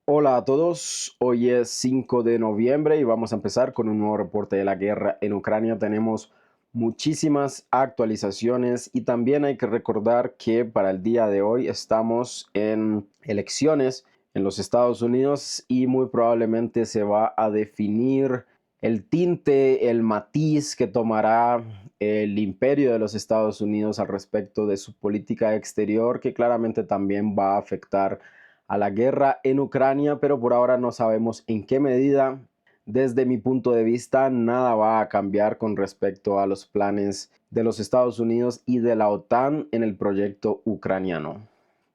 Hola a todos, hoy es 5 de noviembre y vamos a empezar con un nuevo reporte de la guerra en Ucrania. Tenemos muchísimas actualizaciones y también hay que recordar que para el día de hoy estamos en elecciones en los Estados Unidos y muy probablemente se va a definir el tinte, el matiz que tomará el imperio de los Estados Unidos al respecto de su política exterior, que claramente también va a afectar a la guerra en Ucrania, pero por ahora no sabemos en qué medida. Desde mi punto de vista, nada va a cambiar con respecto a los planes de los Estados Unidos y de la OTAN en el proyecto ucraniano.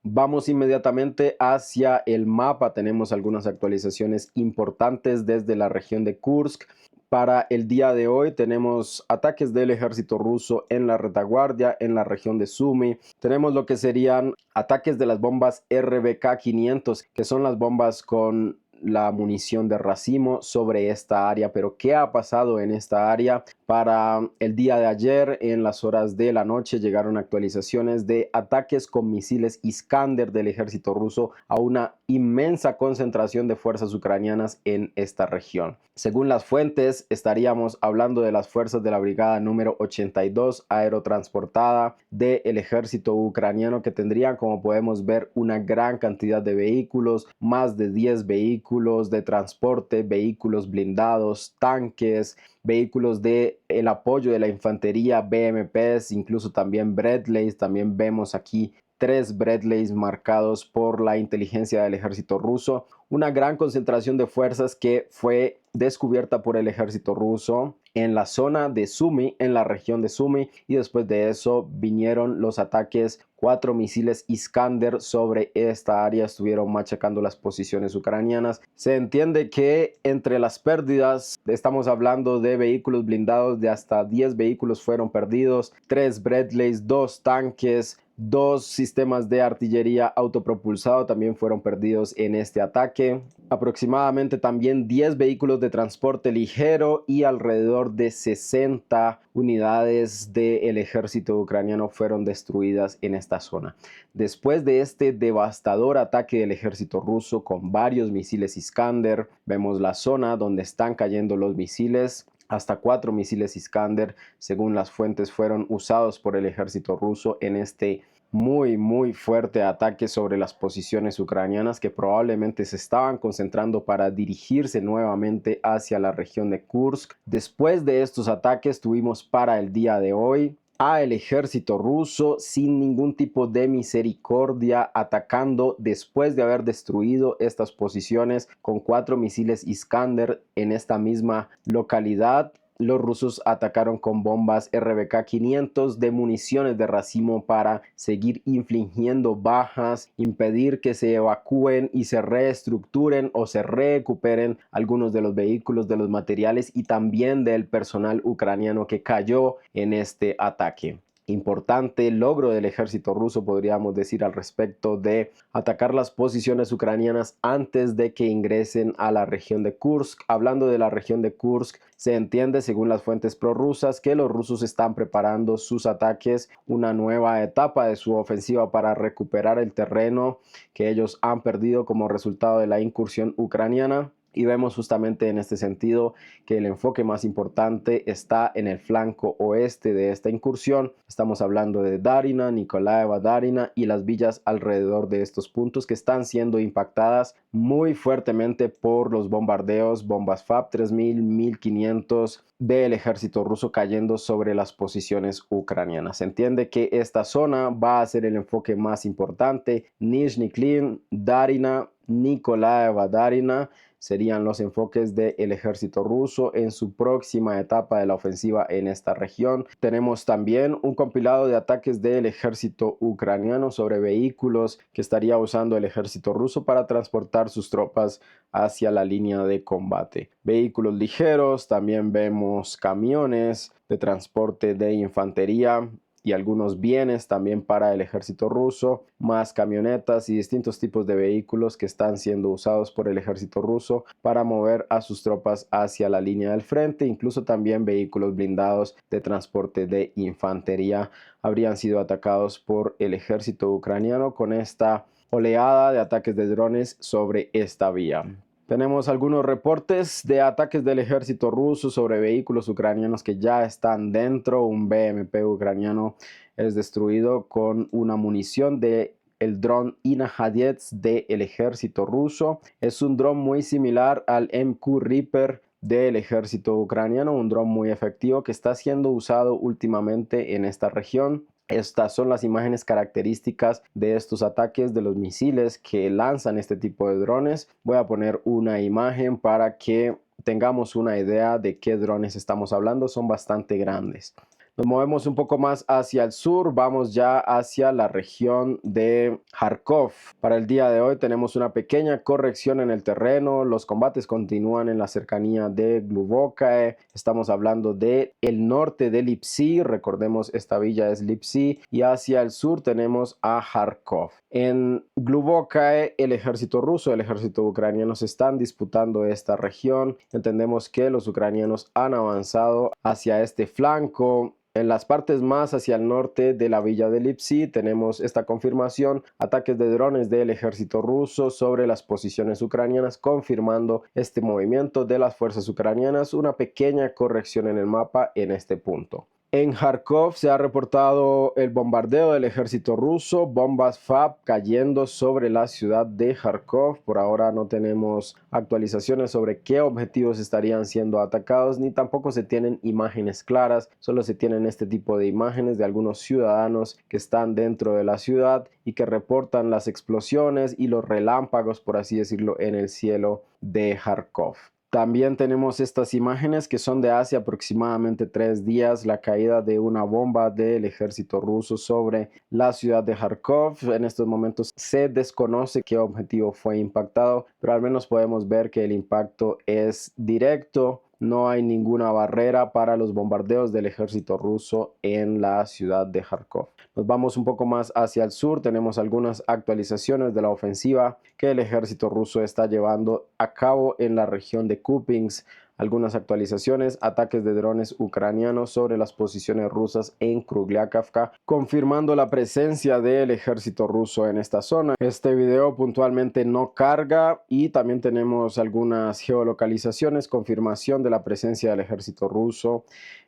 Vamos inmediatamente hacia el mapa. Tenemos algunas actualizaciones importantes desde la región de Kursk. Para el día de hoy tenemos ataques del ejército ruso en la retaguardia, en la región de Sumy. Tenemos lo que serían ataques de las bombas RBK-500, que son las bombas con la munición de racimo sobre esta área. Pero ¿qué ha pasado en esta área? Para el día de ayer, en las horas de la noche, llegaron actualizaciones de ataques con misiles Iskander del ejército ruso a una inmensa concentración de fuerzas ucranianas en esta región. Según las fuentes, estaríamos hablando de las fuerzas de la brigada número 82 aerotransportada del ejército ucraniano, que tendrían, como podemos ver, una gran cantidad de vehículos, más de 10 vehículos de transporte, vehículos blindados, tanques, vehículos de el apoyo de la infantería, BMPs, incluso también Bradleys. También vemos aquí 3 Bradleys marcados por la inteligencia del ejército ruso. Una gran concentración de fuerzas que fue descubierta por el ejército ruso en la zona de Sumy, en la región de Sumy, y después de eso vinieron los ataques. 4 misiles Iskander sobre esta área estuvieron machacando las posiciones ucranianas. Se entiende que entre las pérdidas estamos hablando de vehículos blindados, de hasta 10 vehículos fueron perdidos, 3 Bradleys, 2 tanques, 2 sistemas de artillería autopropulsado también fueron perdidos en este ataque. Aproximadamente también 10 vehículos de transporte ligero y alrededor de 60 unidades del ejército ucraniano fueron destruidas en esta zona. Después de este devastador ataque del ejército ruso con varios misiles Iskander, vemos la zona donde están cayendo los misiles. Hasta 4 misiles Iskander, según las fuentes, fueron usados por el ejército ruso en este muy fuerte ataque sobre las posiciones ucranianas, que probablemente se estaban concentrando para dirigirse nuevamente hacia la región de Kursk. Después de estos ataques tuvimos para el día de hoy a el ejército ruso sin ningún tipo de misericordia, atacando después de haber destruido estas posiciones con 4 misiles Iskander en esta misma localidad. Los rusos atacaron con bombas RBK-500 de municiones de racimo para seguir infligiendo bajas, impedir que se evacúen y se reestructuren o se recuperen algunos de los vehículos, de los materiales y también del personal ucraniano que cayó en este ataque. Importante logro del ejército ruso, podríamos decir, al respecto de atacar las posiciones ucranianas antes de que ingresen a la región de Kursk. Hablando de la región de Kursk, se entiende, según las fuentes prorrusas, que los rusos están preparando sus ataques, una nueva etapa de su ofensiva para recuperar el terreno que ellos han perdido como resultado de la incursión ucraniana. Y vemos justamente en este sentido que el enfoque más importante está en el flanco oeste de esta incursión. Estamos hablando de Darina, Nikolaeva, Darina y las villas alrededor de estos puntos, que están siendo impactadas muy fuertemente por los bombardeos, bombas FAB-3000, 1500 del ejército ruso cayendo sobre las posiciones ucranianas. Se entiende que esta zona va a ser el enfoque más importante. Nizhny Klin, Darina, Nikolaeva, Darina serían los enfoques del ejército ruso en su próxima etapa de la ofensiva en esta región. Tenemos también un compilado de ataques del ejército ucraniano sobre vehículos que estaría usando el ejército ruso para transportar sus tropas hacia la línea de combate. Vehículos ligeros, también vemos camiones de transporte de infantería y algunos bienes también para el ejército ruso, más camionetas y distintos tipos de vehículos que están siendo usados por el ejército ruso para mover a sus tropas hacia la línea del frente. Incluso también vehículos blindados de transporte de infantería habrían sido atacados por el ejército ucraniano con esta oleada de ataques de drones sobre esta vía. Tenemos algunos reportes de ataques del ejército ruso sobre vehículos ucranianos que ya están dentro. Un BMP ucraniano es destruido con una munición de el dron Ina-Hayez del ejército ruso. Es un dron muy similar al MQ Reaper del ejército ucraniano, un dron muy efectivo que está siendo usado últimamente en esta región. Estas son las imágenes características de estos ataques de los misiles que lanzan este tipo de drones. Voy a poner una imagen para que tengamos una idea de qué drones estamos hablando. Son bastante grandes. Nos movemos un poco más hacia el sur, vamos ya hacia la región de Kharkov. Para el día de hoy tenemos una pequeña corrección en el terreno, los combates continúan en la cercanía de Glubokha. Estamos hablando de el norte de Lipsy, recordemos esta villa es Lipsy, y hacia el sur tenemos a Kharkov. En Glubokha el ejército ruso, el ejército ucraniano se están disputando esta región. Entendemos que los ucranianos han avanzado hacia este flanco. En las partes más hacia el norte de la villa de Lipsy tenemos esta confirmación, ataques de drones del ejército ruso sobre las posiciones ucranianas, confirmando este movimiento de las fuerzas ucranianas, una pequeña corrección en el mapa en este punto. En Kharkov se ha reportado el bombardeo del ejército ruso, bombas FAB cayendo sobre la ciudad de Kharkov. Por ahora no tenemos actualizaciones sobre qué objetivos estarían siendo atacados, ni tampoco se tienen imágenes claras, solo se tienen este tipo de imágenes de algunos ciudadanos que están dentro de la ciudad y que reportan las explosiones y los relámpagos, por así decirlo, en el cielo de Kharkov. También tenemos estas imágenes que son de hace aproximadamente 3 días, la caída de una bomba del ejército ruso sobre la ciudad de Kharkov. En estos momentos se desconoce qué objetivo fue impactado, pero al menos podemos ver que el impacto es directo. No hay ninguna barrera para los bombardeos del ejército ruso en la ciudad de Kharkov. Nos vamos un poco más hacia el sur. Tenemos algunas actualizaciones de la ofensiva que el ejército ruso está llevando a cabo en la región de Kupiansk. Algunas actualizaciones, ataques de drones ucranianos sobre las posiciones rusas en Kruglyakivka, confirmando la presencia del ejército ruso en esta zona. Este video puntualmente no carga y también tenemos algunas geolocalizaciones, confirmación de la presencia del ejército ruso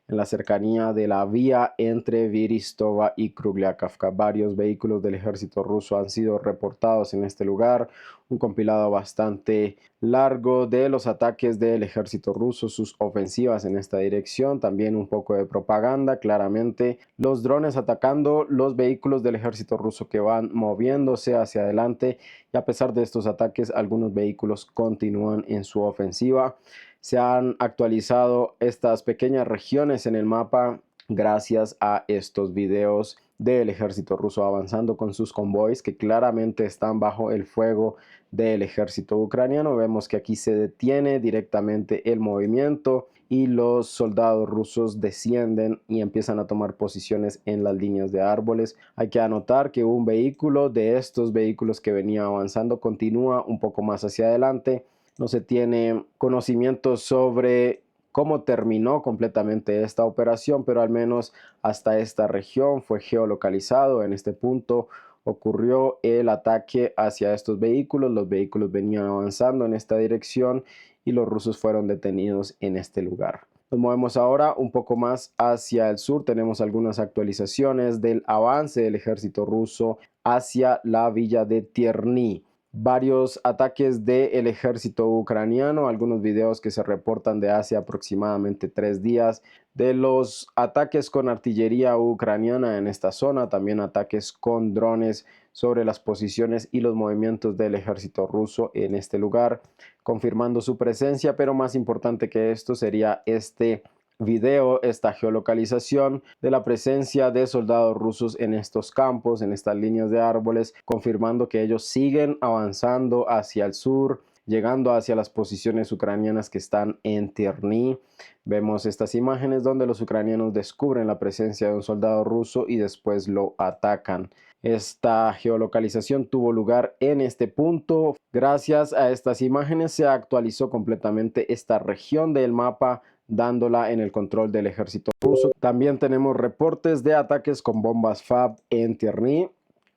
en la cercanía de la vía entre Viristova y Kruglyakivka. Varios vehículos del ejército ruso han sido reportados en este lugar. Un compilado bastante largo de los ataques del ejército ruso, sus ofensivas en esta dirección, también un poco de propaganda, claramente los drones atacando los vehículos del ejército ruso que van moviéndose hacia adelante, y a pesar de estos ataques algunos vehículos continúan en su ofensiva. Se han actualizado estas pequeñas regiones en el mapa gracias a estos videos del ejército ruso avanzando con sus convoys que claramente están bajo el fuego del ejército ucraniano. Vemos que aquí se detiene directamente el movimiento y los soldados rusos descienden y empiezan a tomar posiciones en las líneas de árboles. Hay que anotar que un vehículo de estos vehículos que venía avanzando continúa un poco más hacia adelante. No se tiene conocimiento sobre cómo terminó completamente esta operación, pero al menos hasta esta región fue geolocalizado. En este punto ocurrió el ataque hacia estos vehículos. Los vehículos venían avanzando en esta dirección y los rusos fueron detenidos en este lugar. Nos movemos ahora un poco más hacia el sur. Tenemos algunas actualizaciones del avance del ejército ruso hacia la villa de Tierny. Varios ataques del ejército ucraniano, algunos videos que se reportan de hace aproximadamente 3 días de los ataques con artillería ucraniana en esta zona, también ataques con drones sobre las posiciones y los movimientos del ejército ruso en este lugar, confirmando su presencia, pero más importante que esto sería este video, esta geolocalización de la presencia de soldados rusos en estos campos, en estas líneas de árboles, confirmando que ellos siguen avanzando hacia el sur, llegando hacia las posiciones ucranianas que están en Tierny. Vemos estas imágenes donde los ucranianos descubren la presencia de un soldado ruso y después lo atacan. Esta geolocalización tuvo lugar en este punto. Gracias a estas imágenes se actualizó completamente esta región del mapa, dándola en el control del ejército ruso. También tenemos reportes de ataques con bombas FAB en Tierny.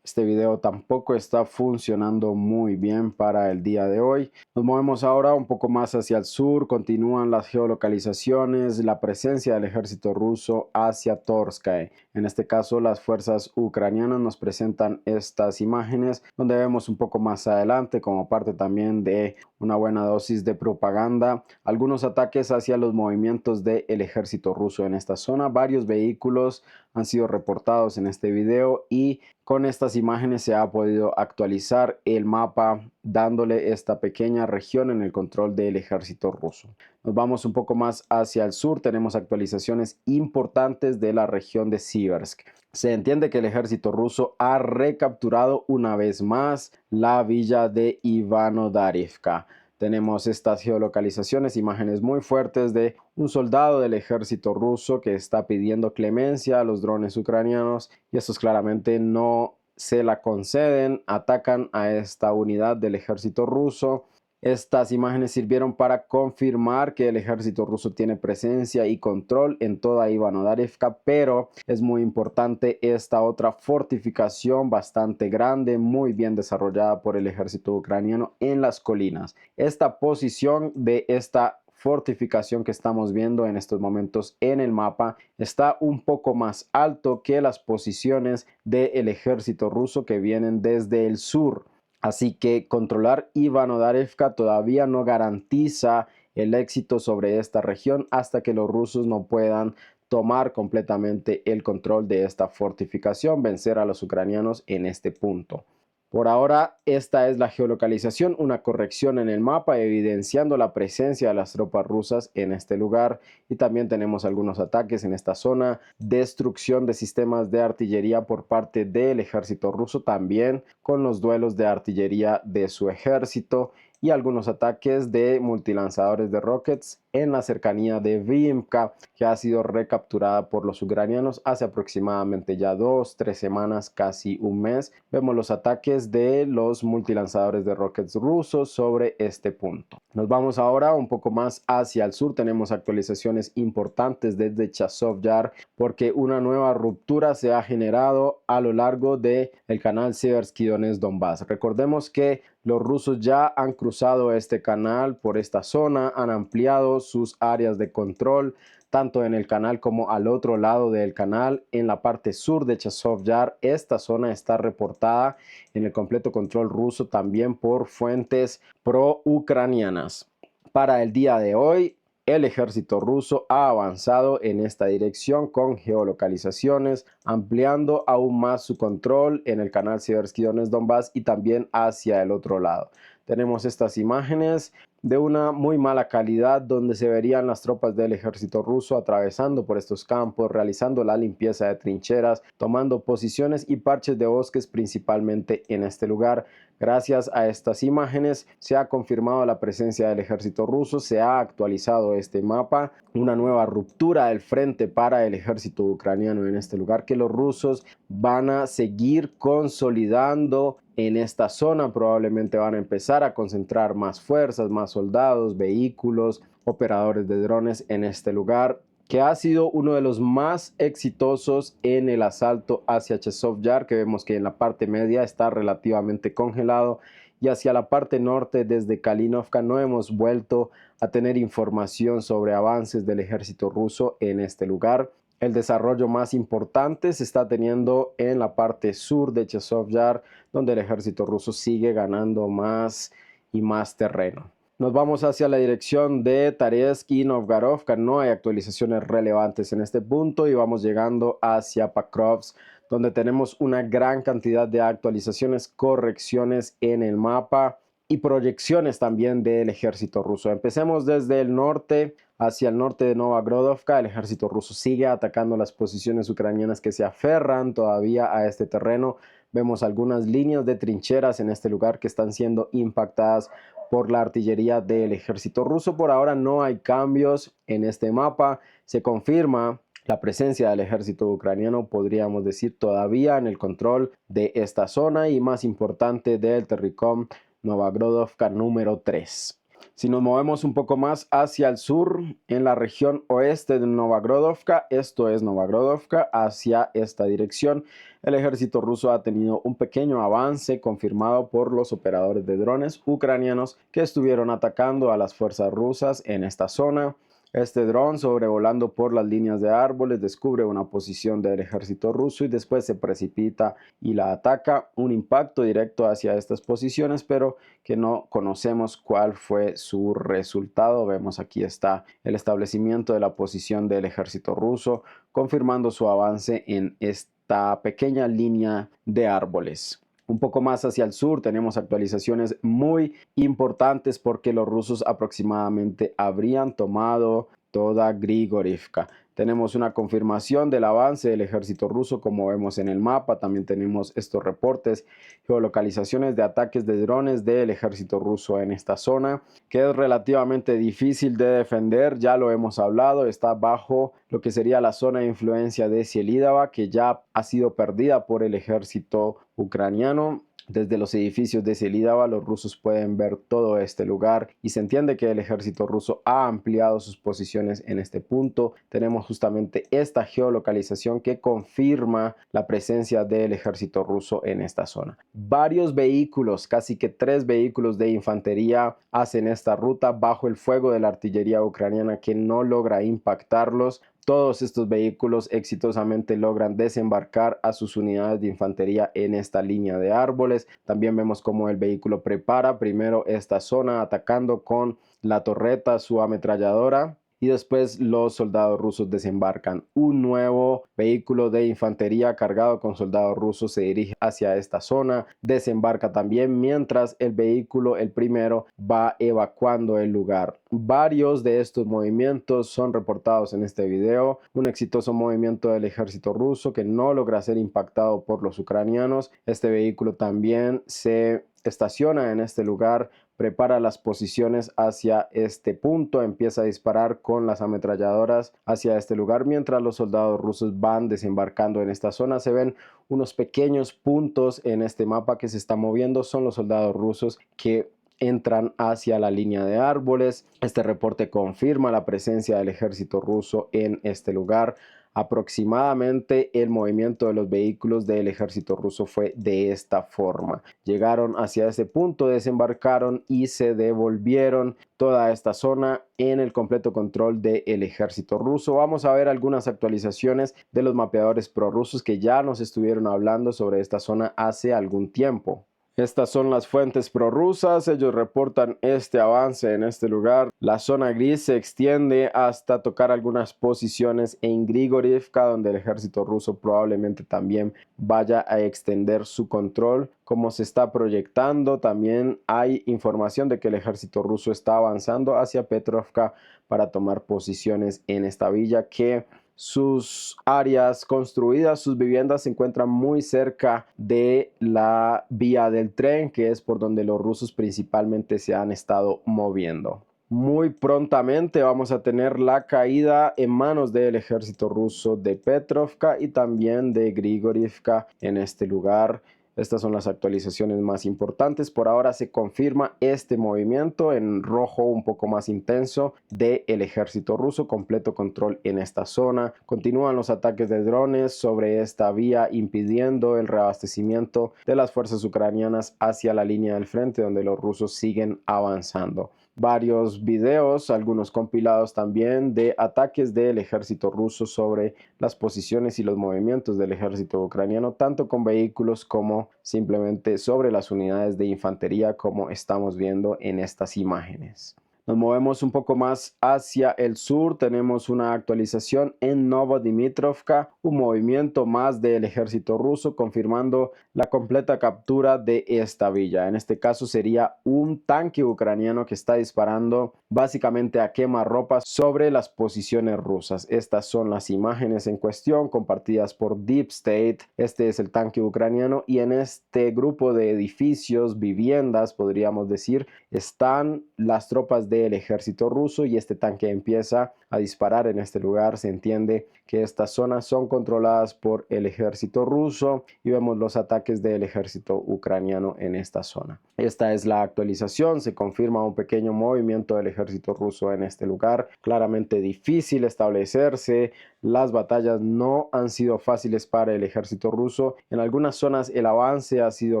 Este video tampoco está funcionando muy bien para el día de hoy. Nos movemos ahora un poco más hacia el sur. Continúan las geolocalizaciones, la presencia del ejército ruso hacia Torskay. En este caso, las fuerzas ucranianas nos presentan estas imágenes donde vemos un poco más adelante, como parte también de una buena dosis de propaganda, algunos ataques hacia los movimientos del ejército ruso en esta zona. Varios vehículos han sido reportados en este video y con estas imágenes se ha podido actualizar el mapa dándole esta pequeña región en el control del ejército ruso. Nos vamos un poco más hacia el sur, tenemos actualizaciones importantes de la región de Siversk. Se entiende que el ejército ruso ha recapturado una vez más la villa de Ivano-Darivka. Tenemos estas geolocalizaciones, imágenes muy fuertes de un soldado del ejército ruso que está pidiendo clemencia a los drones ucranianos y estos claramente no se la conceden, atacan a esta unidad del ejército ruso. Estas imágenes sirvieron para confirmar que el ejército ruso tiene presencia y control en toda Ivano-Darivka, pero es muy importante esta otra fortificación bastante grande, muy bien desarrollada por el ejército ucraniano en las colinas. Esta posición de esta fortificación que estamos viendo en estos momentos en el mapa está un poco más alto que las posiciones del ejército ruso que vienen desde el sur. Así que controlar Ivano-Darivka todavía no garantiza el éxito sobre esta región hasta que los rusos no puedan tomar completamente el control de esta fortificación, vencer a los ucranianos en este punto. Por ahora, esta es la geolocalización, una corrección en el mapa evidenciando la presencia de las tropas rusas en este lugar y también tenemos algunos ataques en esta zona, destrucción de sistemas de artillería por parte del ejército ruso también con los duelos de artillería de su ejército y algunos ataques de multilanzadores de rockets en la cercanía de Vimka, que ha sido recapturada por los ucranianos hace aproximadamente ya 2-3 semanas, casi un mes. Vemos los ataques de los multilanzadores de rockets rusos sobre este punto. Nos vamos ahora un poco más hacia el sur. Tenemos actualizaciones importantes desde Chazov Yar porque una nueva ruptura se ha generado a lo largo del canal Seversky Donetsk-Donbass. Recordemos que los rusos ya han cruzado este canal por esta zona, han ampliado sus áreas de control, tanto en el canal como al otro lado del canal, en la parte sur de Chazov Yar. Esta zona está reportada en el completo control ruso también por fuentes pro-ucranianas. Para el día de hoy, el ejército ruso ha avanzado en esta dirección con geolocalizaciones, ampliando aún más su control en el canal Seversky Donetsk-Donbass y también hacia el otro lado. Tenemos estas imágenes de una muy mala calidad donde se verían las tropas del ejército ruso atravesando por estos campos, realizando la limpieza de trincheras, tomando posiciones y parches de bosques principalmente en este lugar. Gracias a estas imágenes se ha confirmado la presencia del ejército ruso, se ha actualizado este mapa, una nueva ruptura del frente para el ejército ucraniano en este lugar que los rusos van a seguir consolidando en esta zona. Probablemente van a empezar a concentrar más fuerzas, más soldados, vehículos, operadores de drones en este lugar, que ha sido uno de los más exitosos en el asalto hacia Chazov Yar, que vemos que en la parte media está relativamente congelado, y hacia la parte norte desde Kalinovka no hemos vuelto a tener información sobre avances del ejército ruso en este lugar. El desarrollo más importante se está teniendo en la parte sur de Chazov Yar, donde el ejército ruso sigue ganando más y más terreno. Nos vamos hacia la dirección de Taretsk y Novgorodka. No hay actualizaciones relevantes en este punto y vamos llegando hacia Pakrovsk, donde tenemos una gran cantidad de actualizaciones, correcciones en el mapa y proyecciones también del ejército ruso. Empecemos desde el norte. Hacia el norte de Novgorodka, el ejército ruso sigue atacando las posiciones ucranianas que se aferran todavía a este terreno. Vemos algunas líneas de trincheras en este lugar que están siendo impactadas por la artillería del ejército ruso. Por ahora no hay cambios en este mapa. Se confirma la presencia del ejército ucraniano, podríamos decir, todavía en el control de esta zona y más importante del Terricom Novgorodka número 3. Si nos movemos un poco más hacia el sur, en la región oeste de Novagrodovka, esto es Novagrodovka, hacia esta dirección, el ejército ruso ha tenido un pequeño avance confirmado por los operadores de drones ucranianos que estuvieron atacando a las fuerzas rusas en esta zona. Este dron, sobrevolando por las líneas de árboles, descubre una posición del ejército ruso y después se precipita y la ataca. Un impacto directo hacia estas posiciones, pero que no conocemos cuál fue su resultado. Vemos aquí está el establecimiento de la posición del ejército ruso, confirmando su avance en esta pequeña línea de árboles. Un poco más hacia el sur tenemos actualizaciones muy importantes porque los rusos aproximadamente habrían tomado toda Grigorivka. Tenemos una confirmación del avance del ejército ruso como vemos en el mapa. También tenemos estos reportes, geolocalizaciones de ataques de drones del ejército ruso en esta zona, que es relativamente difícil de defender. Ya lo hemos hablado, está bajo lo que sería la zona de influencia de Sielidava, que ya ha sido perdida por el ejército ucraniano. Desde los edificios de Sielidava los rusos pueden ver todo este lugar y se entiende que el ejército ruso ha ampliado sus posiciones en este punto. Tenemos justamente esta geolocalización que confirma la presencia del ejército ruso en esta zona. Varios vehículos, casi que 3 vehículos de infantería hacen esta ruta bajo el fuego de la artillería ucraniana que no logra impactarlos. Todos estos vehículos exitosamente logran desembarcar a sus unidades de infantería en esta línea de árboles. También vemos cómo el vehículo prepara primero esta zona atacando con la torreta su ametralladora. Y después los soldados rusos desembarcan. Un nuevo vehículo de infantería cargado con soldados rusos se dirige hacia esta zona, desembarca también mientras el vehículo, el primero, va evacuando el lugar. Varios de estos movimientos son reportados en este video. Un exitoso movimiento del ejército ruso que no logra ser impactado por los ucranianos. Este vehículo también se estaciona en este lugar, prepara las posiciones hacia este punto, empieza a disparar con las ametralladoras hacia este lugar mientras los soldados rusos van desembarcando en esta zona. Se ven unos pequeños puntos en este mapa que se está moviendo, son los soldados rusos que entran hacia la línea de árboles. Este reporte confirma la presencia del ejército ruso en este lugar. Aproximadamente el movimiento de los vehículos del ejército ruso fue de esta forma. Llegaron hacia ese punto, desembarcaron y se devolvieron toda esta zona en el completo control del ejército ruso. Vamos a ver algunas actualizaciones de los mapeadores prorrusos que ya nos estuvieron hablando sobre esta zona hace algún tiempo. Estas son las fuentes prorrusas, ellos reportan este avance en este lugar. La zona gris se extiende hasta tocar algunas posiciones en Grigorivka, donde el ejército ruso probablemente también vaya a extender su control. Como se está proyectando, también hay información de que el ejército ruso está avanzando hacia Petrovka para tomar posiciones en esta villa que sus áreas construidas, sus viviendas se encuentran muy cerca de la vía del tren, que es por donde los rusos principalmente se han estado moviendo. Muy prontamente vamos a tener la caída en manos del ejército ruso de Petrovka y también de Grigorivka en este lugar. Estas son las actualizaciones más importantes. Por ahora se confirma este movimiento en rojo un poco más intenso del ejército ruso, completo control en esta zona. Continúan los ataques de drones sobre esta vía, impidiendo el reabastecimiento de las fuerzas ucranianas hacia la línea del frente, donde los rusos siguen avanzando. Varios videos, algunos compilados también de ataques del ejército ruso sobre las posiciones y los movimientos del ejército ucraniano, tanto con vehículos como simplemente sobre las unidades de infantería, como estamos viendo en estas imágenes. Nos movemos un poco más hacia el sur, tenemos una actualización en Novodmitrovka, un movimiento más del ejército ruso confirmando la completa captura de esta villa. En este caso sería un tanque ucraniano que está disparando básicamente a quemarropa sobre las posiciones rusas. Estas son las imágenes en cuestión compartidas por Deep State. Este es el tanque ucraniano y en este grupo de edificios, viviendas, podríamos decir, están las tropas de del ejército ruso y este tanque empieza a disparar en este lugar. Se entiende que estas zonas son controladas por el ejército ruso y vemos los ataques del ejército ucraniano en esta zona. Esta es la actualización. Se confirma un pequeño movimiento del ejército ruso en este lugar. Claramente difícil establecerse. Las batallas no han sido fáciles para el ejército ruso. En algunas zonas el avance ha sido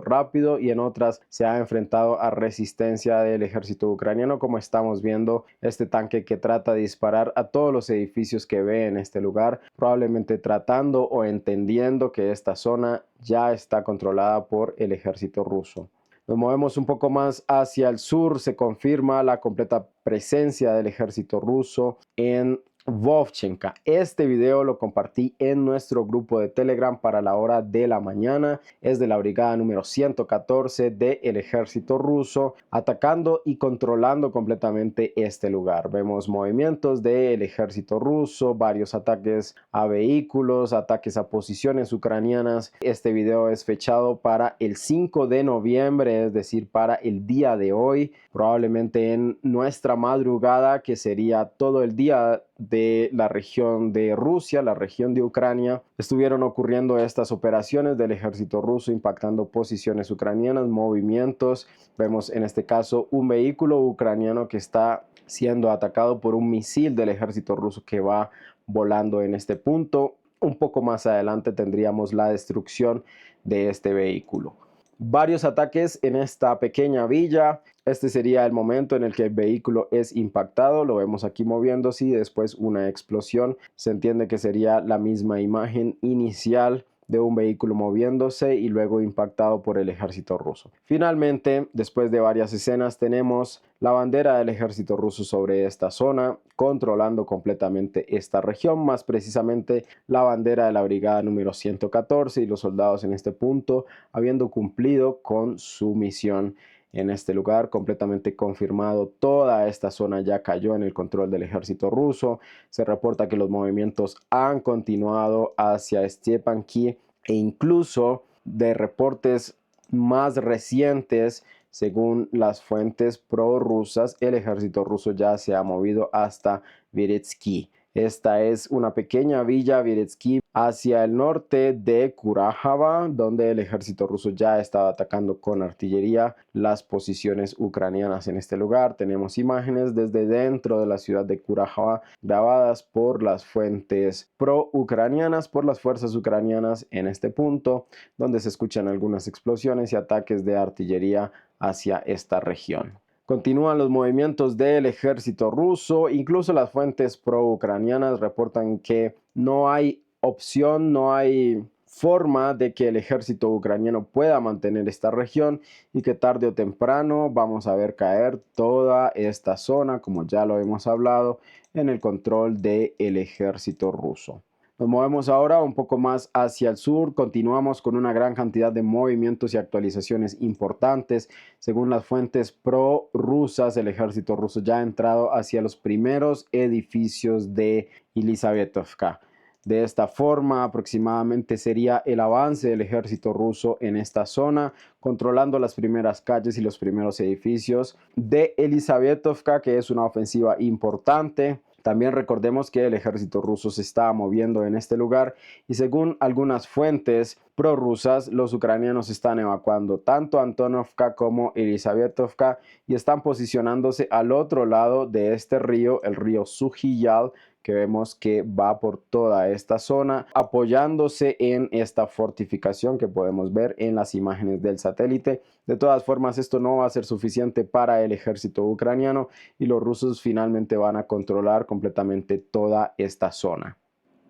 rápido y en otras se ha enfrentado a resistencia del ejército ucraniano, como estamos viendo este tanque que trata de disparar a todos los edificios que ve en este lugar, probablemente tratando o entendiendo que esta zona ya está controlada por el ejército ruso. Nos movemos un poco más hacia el sur. Se confirma la completa presencia del ejército ruso en Vovchenka. Este video lo compartí en nuestro grupo de Telegram para la hora de la mañana. Es de la brigada número 114 del ejército ruso, atacando y controlando completamente este lugar. Vemos movimientos del ejército ruso, varios ataques a vehículos, ataques a posiciones ucranianas. Este video es fechado para el 5 de noviembre, es decir, para el día de hoy, probablemente en nuestra madrugada, que sería todo el día de la región de Rusia, la región de Ucrania. Estuvieron ocurriendo estas operaciones del ejército ruso impactando posiciones ucranianas, movimientos. Vemos en este caso un vehículo ucraniano que está siendo atacado por un misil del ejército ruso que va volando en este punto. Un poco más adelante tendríamos la destrucción de este vehículo. Varios ataques en esta pequeña villa. Este sería el momento en el que el vehículo es impactado. Lo vemos aquí moviéndose y después una explosión. Se entiende que sería la misma imagen inicial de un vehículo moviéndose y luego impactado por el ejército ruso. Finalmente, después de varias escenas, tenemos la bandera del ejército ruso sobre esta zona, controlando completamente esta región, más precisamente la bandera de la brigada número 114 y los soldados en este punto habiendo cumplido con su misión en este lugar, completamente confirmado. Toda esta zona ya cayó en el control del ejército ruso. Se reporta que los movimientos han continuado hacia Stepanki e incluso de reportes más recientes, según las fuentes prorrusas, el ejército ruso ya se ha movido hasta Vyritsky. Esta es una pequeña villa, Vyritsky, hacia el norte de Kurahava, donde el ejército ruso ya estaba atacando con artillería las posiciones ucranianas en este lugar. Tenemos imágenes desde dentro de la ciudad de Kurahava grabadas por las fuentes pro-ucranianas, por las fuerzas ucranianas en este punto, donde se escuchan algunas explosiones y ataques de artillería hacia esta región. Continúan los movimientos del ejército ruso. Incluso las fuentes pro-ucranianas reportan que no hay opción, no hay forma de que el ejército ucraniano pueda mantener esta región y que tarde o temprano vamos a ver caer toda esta zona, como ya lo hemos hablado, en el control del ejército ruso. Nos movemos ahora un poco más hacia el sur. Continuamos con una gran cantidad de movimientos y actualizaciones importantes. Según las fuentes prorrusas, el ejército ruso ya ha entrado hacia los primeros edificios de Elisavetovka. De esta forma, aproximadamente sería el avance del ejército ruso en esta zona, controlando las primeras calles y los primeros edificios de Elisavetovka, que es una ofensiva importante. También recordemos que el ejército ruso se está moviendo en este lugar y según algunas fuentes prorrusas, los ucranianos están evacuando tanto Antonovka como Elisavetovka y están posicionándose al otro lado de este río, el río Sujiyal, que vemos que va por toda esta zona, apoyándose en esta fortificación que podemos ver en las imágenes del satélite. De todas formas, esto no va a ser suficiente para el ejército ucraniano y los rusos finalmente van a controlar completamente toda esta zona.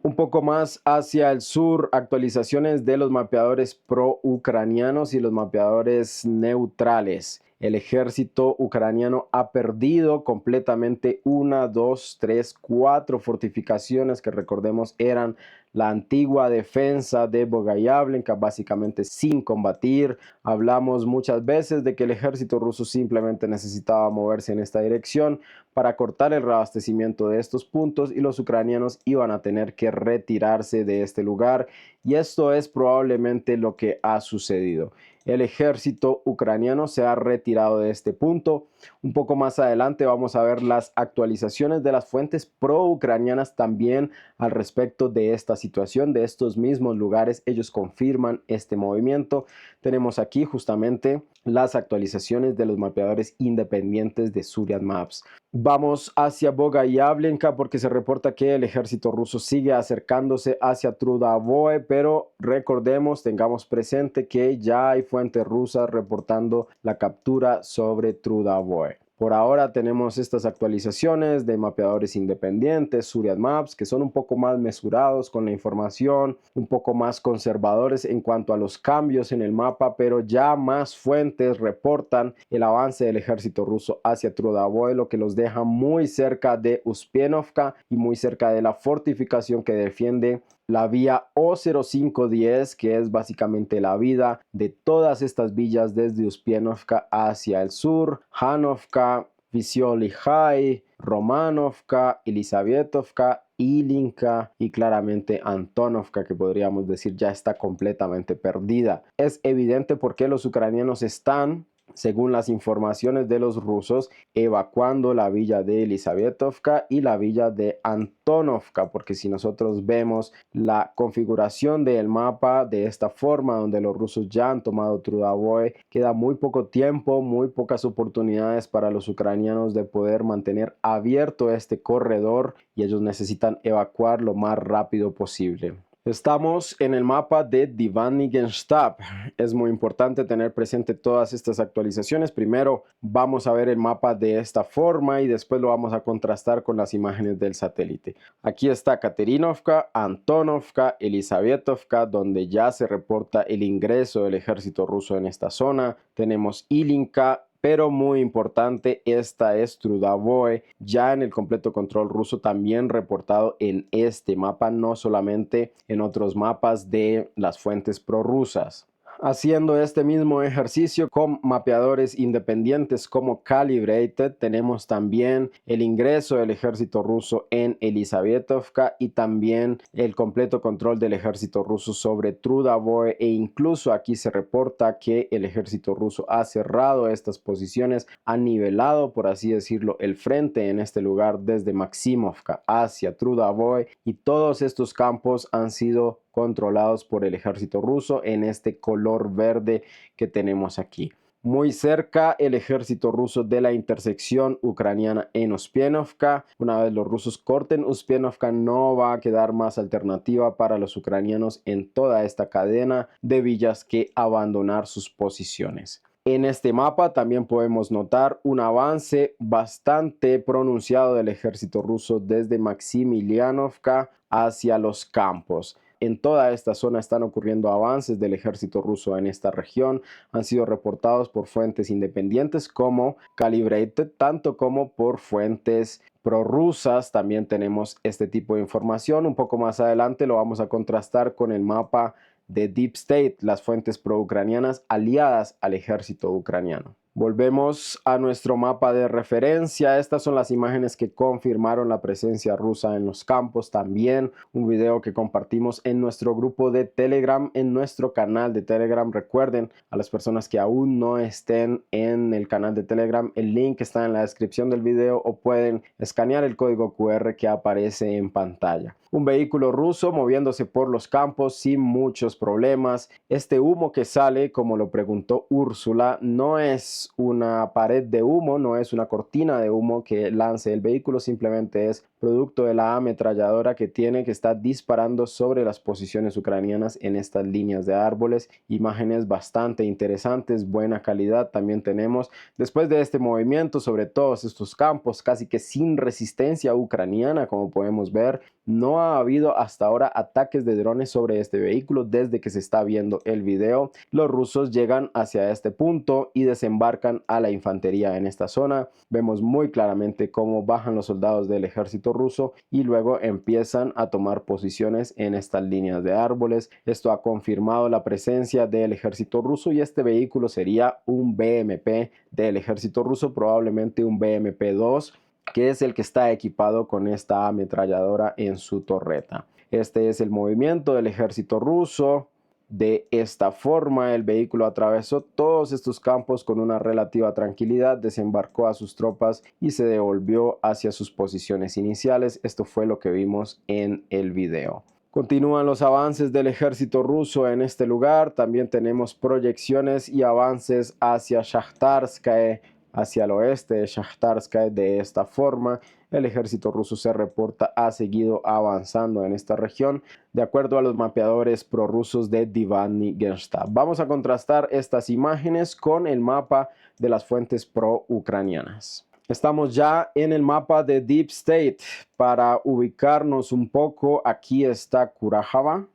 Un poco más hacia el sur, actualizaciones de los mapeadores pro-ucranianos y los mapeadores neutrales. El ejército ucraniano ha perdido completamente 1, 2, 3, 4 fortificaciones que recordemos eran la antigua defensa de Bogayavlenka, básicamente sin combatir. Hablamos muchas veces de que el ejército ruso simplemente necesitaba moverse en esta dirección para cortar el reabastecimiento de estos puntos y los ucranianos iban a tener que retirarse de este lugar y esto es probablemente lo que ha sucedido. El ejército ucraniano se ha retirado de este punto Un poco más adelante vamos a ver las actualizaciones de las fuentes pro-ucranianas también al respecto de esta situación, de estos mismos lugares. Ellos confirman este movimiento. Tenemos aquí justamente las actualizaciones de los mapeadores independientes de Zuriat Maps. Vamos hacia Bogayiavlenka porque se reporta que el ejército ruso sigue acercándose hacia Trudavoe, pero recordemos, tengamos presente que ya hay fuentes rusas reportando la captura sobre Trudavoe. Por ahora tenemos estas actualizaciones de mapeadores independientes, Zuriat Maps, que son un poco más mesurados con la información, un poco más conservadores en cuanto a los cambios en el mapa, pero ya más fuentes reportan el avance del ejército ruso hacia Trudavoe, lo que los deja muy cerca de Uspienovka y muy cerca de la fortificación que defiende la vía O0510, que es básicamente la vida de todas estas villas desde Uspienovka hacia el sur, Hanovka, Visiolihai, Romanovka, Elisavetovka, Ilinka y claramente Antonovka, que podríamos decir ya está completamente perdida. Es evidente por qué los ucranianos están, según las informaciones de los rusos, evacuando la villa de Elisavetovka y la villa de Antonovka, porque si nosotros vemos la configuración del mapa de esta forma, donde los rusos ya han tomado Trudavoe, queda muy poco tiempo, muy pocas oportunidades para los ucranianos de poder mantener abierto este corredor y ellos necesitan evacuar lo más rápido posible. Estamos en el mapa de Divanigenshtab. Es muy importante tener presente todas estas actualizaciones. Primero vamos a ver el mapa de esta forma y después lo vamos a contrastar con las imágenes del satélite. Aquí está Katerinovka, Antonovka, Elisavetovka, donde ya se reporta el ingreso del ejército ruso en esta zona. Tenemos Ilinka, pero muy importante, esta es Trudavoe, ya en el completo control ruso, también reportado en este mapa, no solamente en otros mapas de las fuentes prorrusas. Haciendo este mismo ejercicio con mapeadores independientes como Calibrated, tenemos también el ingreso del ejército ruso en Elisavetovka y también el completo control del ejército ruso sobre Trudavoe, e incluso aquí se reporta que el ejército ruso ha cerrado estas posiciones, ha nivelado, por así decirlo, el frente en este lugar desde Maximovka hacia Trudavoe, y todos estos campos han sido controlados por el ejército ruso en este color verde que tenemos aquí. Muy cerca el ejército ruso de la intersección ucraniana en Uspienovka. Una vez los rusos corten Uspienovka, no va a quedar más alternativa para los ucranianos en toda esta cadena de villas que abandonar sus posiciones. En este mapa también podemos notar un avance bastante pronunciado del ejército ruso desde Maximilianovka hacia los campos. En toda esta zona están ocurriendo avances del ejército ruso en esta región. Han sido reportados por fuentes independientes como Calibrated, tanto como por fuentes prorrusas. También tenemos este tipo de información. Un poco más adelante lo vamos a contrastar con el mapa de Deep State, las fuentes pro-ucranianas aliadas al ejército ucraniano. Volvemos a nuestro mapa de referencia. Estas son las imágenes que confirmaron la presencia rusa en los campos. También un video que compartimos en nuestro grupo de Telegram, en nuestro canal de Telegram. Recuerden, a las personas que aún no estén en el canal de Telegram, el link está en la descripción del video o pueden escanear el código QR que aparece en pantalla. Un vehículo ruso moviéndose por los campos sin muchos problemas. Este humo que sale, como lo preguntó Úrsula, no es una pared de humo, no es una cortina de humo que lance el vehículo, simplemente es producto de la ametralladora que tiene, que está disparando sobre las posiciones ucranianas en estas líneas de árboles. Imágenes bastante interesantes, buena calidad también tenemos. Después de este movimiento sobre todos estos campos, casi que sin resistencia ucraniana, como podemos ver, no ha habido hasta ahora ataques de drones sobre este vehículo desde que se está viendo el video. Los rusos llegan hacia este punto y desembarcan a la infantería en esta zona. Vemos muy claramente cómo bajan los soldados del ejército ruso y luego empiezan a tomar posiciones en estas líneas de árboles. Esto ha confirmado la presencia del ejército ruso y este vehículo sería un BMP del ejército ruso, probablemente un BMP-2, que es el que está equipado con esta ametralladora en su torreta. Este es el movimiento del ejército ruso. De esta forma, el vehículo atravesó todos estos campos con una relativa tranquilidad, desembarcó a sus tropas y se devolvió hacia sus posiciones iniciales. Esto fue lo que vimos en el video. Continúan los avances del ejército ruso en este lugar. También tenemos proyecciones y avances hacia Shakhtarskaya, hacia el oeste de Shakhtarskaya. De esta forma, el ejército ruso se reporta ha seguido avanzando en esta región, de acuerdo a los mapeadores prorrusos de Divanny Genstab. Vamos a contrastar estas imágenes con el mapa de las fuentes pro-ucranianas. Estamos ya en el mapa de Deep State. Para ubicarnos un poco, aquí está Kurahava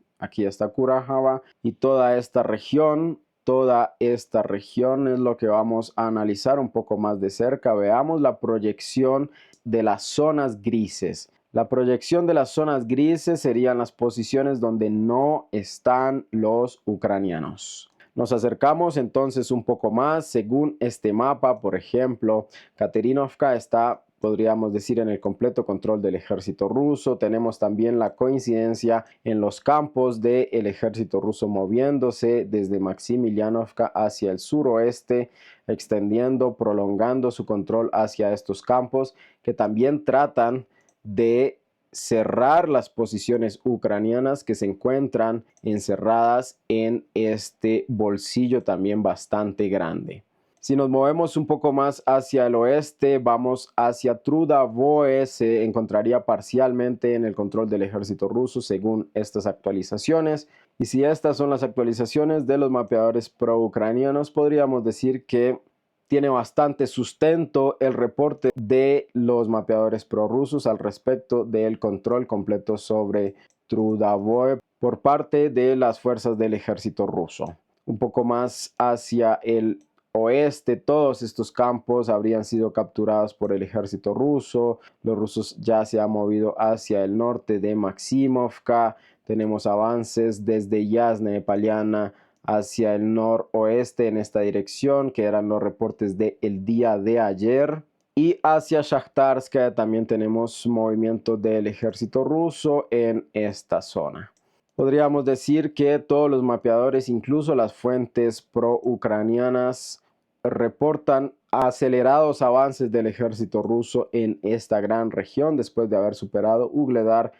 y toda esta región. Toda esta región es lo que vamos a analizar un poco más de cerca. Veamos la proyección de las zonas grises. La proyección de las zonas grises serían las posiciones donde no están los ucranianos. Nos acercamos entonces un poco más. Según este mapa, por ejemplo, Katerinovka está, podríamos decir, en el completo control del ejército ruso. Tenemos también la coincidencia en los campos del ejército ruso moviéndose desde Maximilianovka hacia el suroeste, extendiendo, prolongando su control hacia estos campos que también tratan de cerrar las posiciones ucranianas que se encuentran encerradas en este bolsillo también bastante grande. Si nos movemos un poco más hacia el oeste, vamos hacia Trudavoe, se encontraría parcialmente en el control del ejército ruso según estas actualizaciones. Y si estas son las actualizaciones de los mapeadores pro-ucranianos, podríamos decir que tiene bastante sustento el reporte de los mapeadores prorrusos al respecto del control completo sobre Trudavoe por parte de las fuerzas del ejército ruso. Un poco más hacia el oeste, todos estos campos habrían sido capturados por el ejército ruso. Los rusos ya se han movido hacia el norte de Maximovka. Tenemos avances desde Yasna Poliana hacia el noroeste en esta dirección, que eran los reportes del día de ayer. Y hacia Shakhtarskaya también tenemos movimiento del ejército ruso en esta zona. Podríamos decir que todos los mapeadores, incluso las fuentes pro-ucranianas, reportan acelerados avances del ejército ruso en esta gran región después de haber superado Ugledar,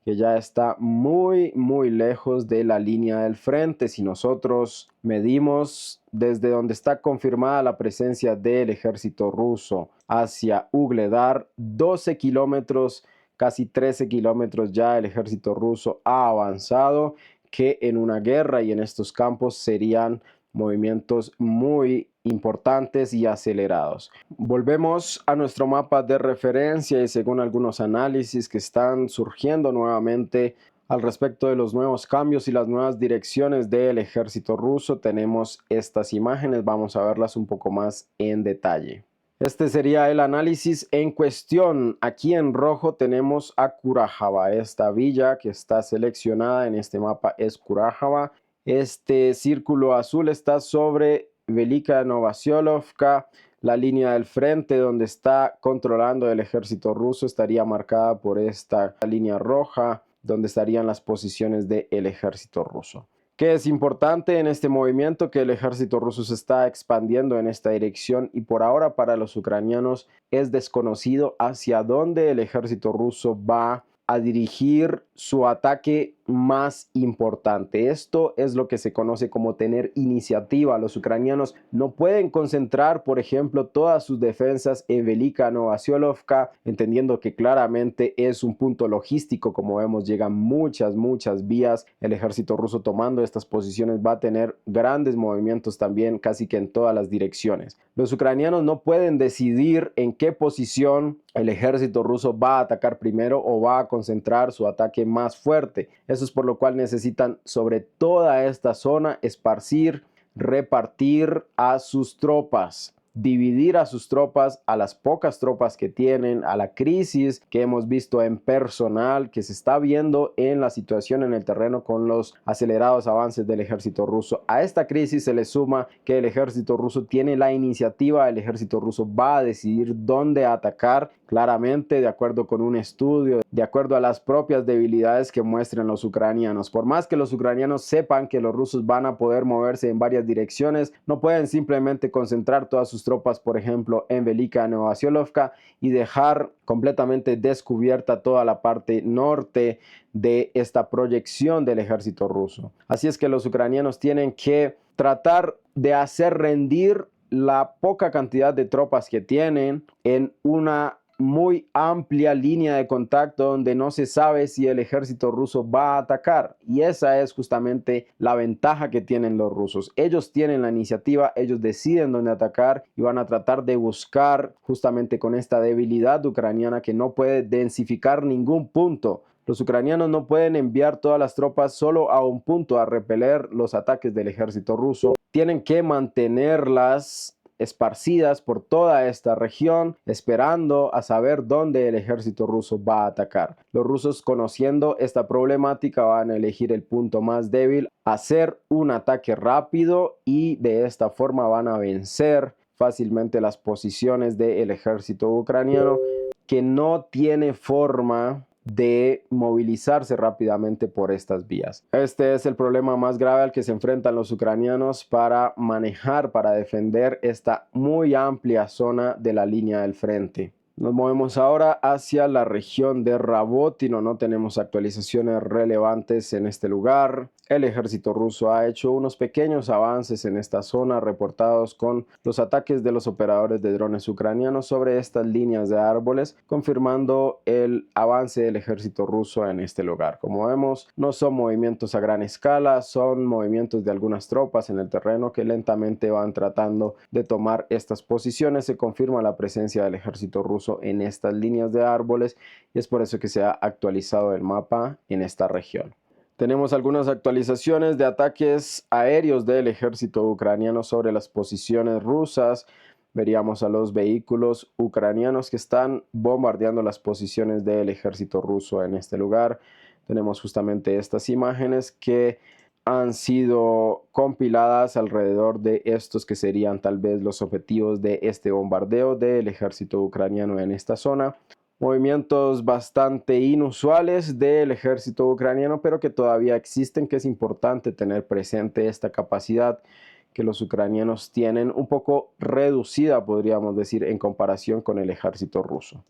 que ya está muy lejos de la línea del frente. Si nosotros medimos desde donde está confirmada la presencia del ejército ruso hacia Ugledar, 12 kilómetros, casi 13 kilómetros ya el ejército ruso ha avanzado, que en una guerra y en estos campos serían movimientos muy importantes y acelerados. Volvemos a nuestro mapa de referencia y según algunos análisis que están surgiendo nuevamente al respecto de los nuevos cambios y las nuevas direcciones del ejército ruso, tenemos estas imágenes. Vamos a verlas un poco más en detalle. Este sería el análisis en cuestión. Aquí en rojo tenemos a Kurahava. Esta villa que está seleccionada en este mapa es Kurahava. Este círculo azul está sobre Velika Novosyolovka. La línea del frente donde está controlando el ejército ruso estaría marcada por esta línea roja, donde estarían las posiciones del ejército ruso. ¿Qué es importante en este movimiento? Que el ejército ruso se está expandiendo en esta dirección y por ahora para los ucranianos es desconocido hacia dónde el ejército ruso va a dirigir su ataque más importante. Esto es lo que se conoce como tener iniciativa. Los ucranianos no pueden concentrar, por ejemplo, todas sus defensas en Velika Novosyolovka, entendiendo que claramente es un punto logístico. Como vemos, llegan muchas vías. El ejército ruso tomando estas posiciones va a tener grandes movimientos también casi que en todas las direcciones. Los ucranianos no pueden decidir en qué posición el ejército ruso va a atacar primero o va a concentrar su ataque más fuerte. Eso es por lo cual necesitan sobre toda esta zona esparcir, repartir a sus tropas, dividir a sus tropas, a las pocas tropas que tienen, a la crisis que hemos visto en personal, que se está viendo en la situación en el terreno con los acelerados avances del ejército ruso. A esta crisis se le suma que el ejército ruso tiene la iniciativa, el ejército ruso va a decidir dónde atacar. claramente de acuerdo con un estudio, de acuerdo a las propias debilidades que muestren los ucranianos. Por más que los ucranianos sepan que los rusos van a poder moverse en varias direcciones, no pueden simplemente concentrar todas sus tropas, por ejemplo, en Velika Novasilovka y dejar completamente descubierta toda la parte norte de esta proyección del ejército ruso. Así es que los ucranianos tienen que tratar de hacer rendir la poca cantidad de tropas que tienen en una muy amplia línea de contacto donde no se sabe si el ejército ruso va a atacar, y esa es justamente la ventaja que tienen los rusos. Ellos tienen la iniciativa, ellos deciden dónde atacar y van a tratar de buscar justamente con esta debilidad ucraniana que no puede densificar ningún punto. Los ucranianos no pueden enviar todas las tropas solo a un punto a repeler los ataques del ejército ruso. Tienen que mantenerlas esparcidas por toda esta región, esperando a saber dónde el ejército ruso va a atacar. Los rusos, conociendo esta problemática, van a elegir el punto más débil, hacer un ataque rápido y de esta forma van a vencer fácilmente las posiciones del ejército ucraniano, que no tiene forma de movilizarse rápidamente por estas vías. Este es el problema más grave al que se enfrentan los ucranianos para manejar, para defender esta muy amplia zona de la línea del frente. Nos movemos ahora hacia la región de Rabotino. No tenemos actualizaciones relevantes en este lugar. El ejército ruso ha hecho unos pequeños avances en esta zona, reportados con los ataques de los operadores de drones ucranianos sobre estas líneas de árboles, confirmando el avance del ejército ruso en este lugar. Como vemos, no son movimientos a gran escala, son movimientos de algunas tropas en el terreno que lentamente van tratando de tomar estas posiciones. Se confirma la presencia del ejército ruso en estas líneas de árboles y es por eso que se ha actualizado el mapa en esta región. Tenemos algunas actualizaciones de ataques aéreos del ejército ucraniano sobre las posiciones rusas. Veríamos a los vehículos ucranianos que están bombardeando las posiciones del ejército ruso en este lugar. Tenemos justamente estas imágenes que han sido compiladas alrededor de estos que serían tal vez los objetivos de este bombardeo del ejército ucraniano en esta zona. Movimientos bastante inusuales del ejército ucraniano, pero que todavía existen, que es importante tener presente esta capacidad que los ucranianos tienen, un poco reducida, podríamos decir, en comparación con el ejército ruso.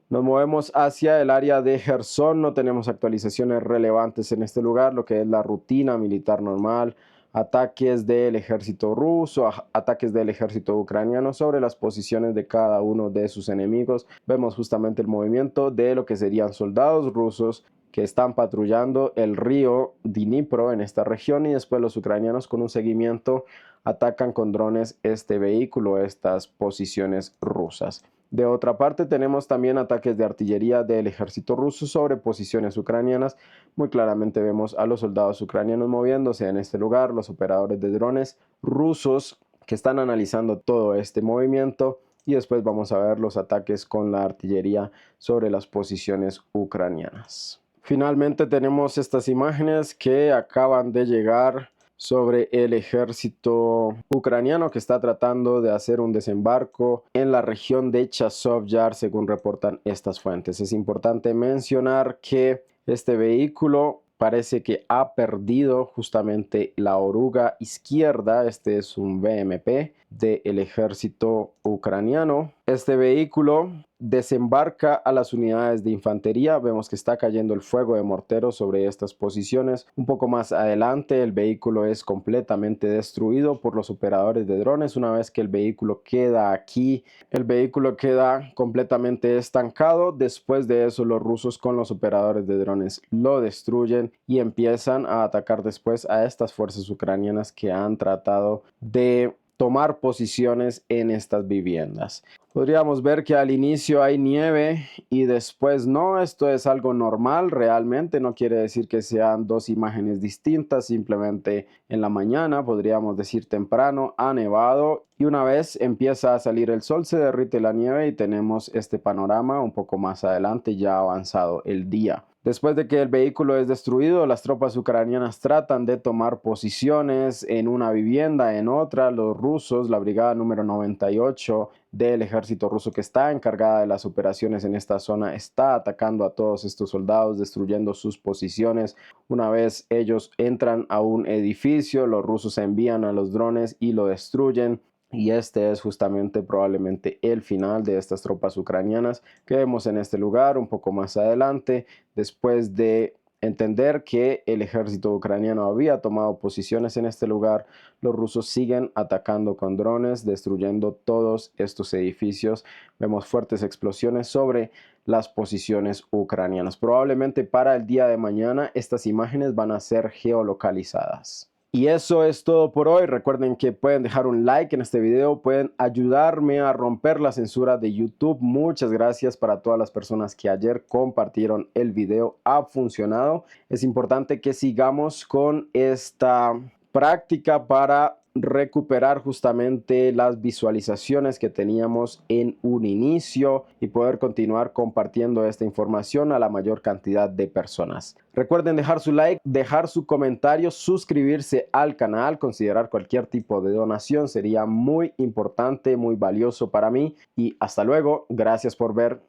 Nos movemos hacia el área de Gerson. No tenemos actualizaciones relevantes en este lugar, lo que es la rutina militar normal, ataques del ejército ruso, ataques del ejército ucraniano sobre las posiciones de cada uno de sus enemigos. Vemos justamente el movimiento de lo que serían soldados rusos que están patrullando el río Dnipro en esta región, y después los ucranianos, con un seguimiento, atacan con drones este vehículo, estas posiciones rusas. De otra parte, tenemos también ataques de artillería del ejército ruso sobre posiciones ucranianas. Muy claramente vemos a los soldados ucranianos moviéndose en este lugar, los operadores de drones rusos que están analizando todo este movimiento, y después vamos a ver los ataques con la artillería sobre las posiciones ucranianas. Finalmente tenemos estas imágenes que acaban de llegar sobre el ejército ucraniano que está tratando de hacer un desembarco en la región de Chazov Yar, según reportan estas fuentes. Es importante mencionar que este vehículo parece que ha perdido justamente la oruga izquierda. Este es un BMP del ejército ucraniano. Este vehículo desembarca a las unidades de infantería. Vemos que está cayendo el fuego de morteros sobre estas posiciones. Un poco más adelante, el vehículo es completamente destruido por los operadores de drones. Una vez que el vehículo queda aquí, el vehículo queda completamente estancado. Después de eso, los rusos con los operadores de drones lo destruyen y empiezan a atacar después a estas fuerzas ucranianas que han tratado de tomar posiciones en estas viviendas. Podríamos ver que al inicio hay nieve y después no. Esto es algo normal realmente, no quiere decir que sean dos imágenes distintas. Simplemente en la mañana, podríamos decir temprano, ha nevado y una vez empieza a salir el sol se derrite la nieve y tenemos este panorama un poco más adelante, ya avanzado el día. Después de que el vehículo es destruido, las tropas ucranianas tratan de tomar posiciones en una vivienda, en otra. Los rusos, la brigada número 98 del ejército ejército ruso que está encargada de las operaciones en esta zona está atacando a todos estos soldados, destruyendo sus posiciones. Una vez ellos entran a un edificio, los rusos envían a los drones y lo destruyen. Y este es justamente probablemente el final de estas tropas ucranianas que vemos en este lugar un poco más adelante, después de entender que el ejército ucraniano había tomado posiciones en este lugar. Los rusos siguen atacando con drones, destruyendo todos estos edificios. Vemos fuertes explosiones sobre las posiciones ucranianas. Probablemente para el día de mañana estas imágenes van a ser geolocalizadas. Y eso es todo por hoy. Recuerden que pueden dejar un like en este video, pueden ayudarme a romper la censura de YouTube. Muchas gracias para todas las personas que ayer compartieron el video. Ha funcionado. Es importante que sigamos con esta práctica para recuperar justamente las visualizaciones que teníamos en un inicio y poder continuar compartiendo esta información a la mayor cantidad de personas. Recuerden dejar su like, dejar su comentario, suscribirse al canal, considerar cualquier tipo de donación sería muy importante, muy valioso para mí y hasta luego. Gracias por ver.